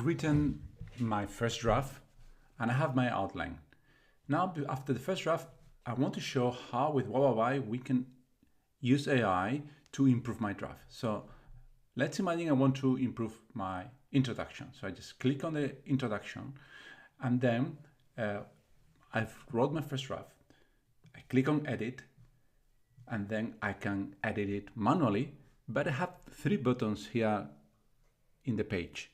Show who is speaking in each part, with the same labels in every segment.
Speaker 1: I've written my first draft and I have my outline. Now, after the first draft, I want to show how with Wababai we can use AI to improve my draft. So let's imagine I want to improve my introduction. So I just click on the introduction and then I've wrote my first draft. I click on edit and then I can edit it manually, but I have 3 buttons here in the page.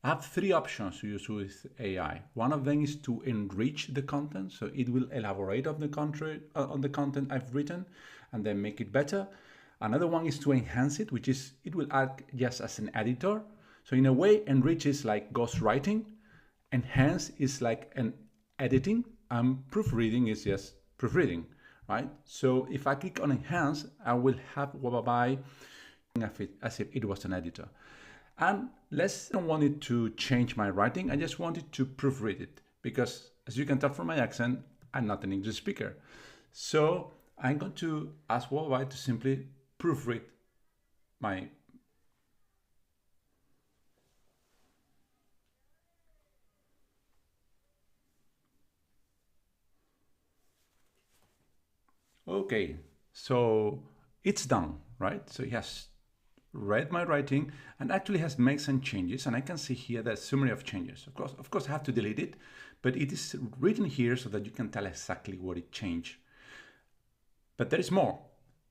Speaker 1: I have 3 options to use with AI. One of them is to enrich the content, so it will elaborate on the content I've written and then make it better. Another one is to enhance it, which is it will act just as an editor. So in a way, enrich is like ghostwriting, enhance is like an editing, and proofreading is just proofreading, right? So if I click on enhance, I will have Wababai as if it was an editor. And I don't want it to change my writing. I just want it to proofread it because, as you can tell from my accent, I'm not an English speaker. So I'm going to ask Wababai to simply proofread my. Okay, so it's done, right? So it has read my writing and actually has made some changes, and I can see here the summary of changes. Of course I have to delete it, but it is written here so that you can tell exactly what it changed. But there is more.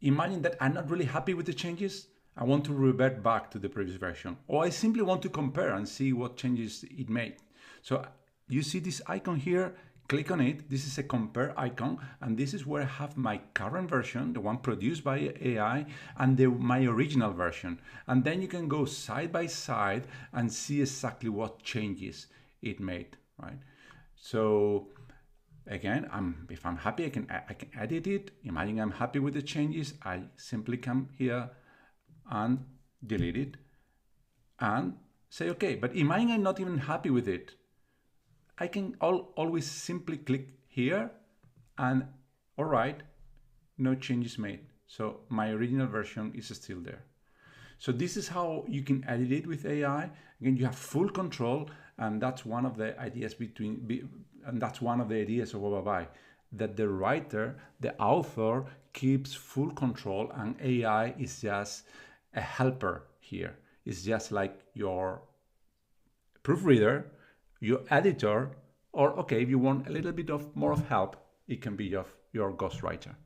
Speaker 1: Imagine that I'm not really happy with the changes. I want to revert back to the previous version, or I simply want to compare and see what changes it made. So you see this icon here, click on it. This is a compare icon, and this is where I have my current version, the one produced by AI, and my original version. And then you can go side by side and see exactly what changes it made, right? So again, if I'm happy, I can edit it. Imagine I'm happy with the changes. I simply come here and delete it and say okay. But imagine I'm not even happy with it. I can always simply click here and all right, no changes made. So my original version is still there. So this is how you can edit it with AI. Again, you have full control, and that's one of the ideas of Wababai, that the writer, the author, keeps full control, and AI is just a helper here. It's just like your proofreader, your editor, or okay, if you want a little bit more of help, it can be your ghostwriter.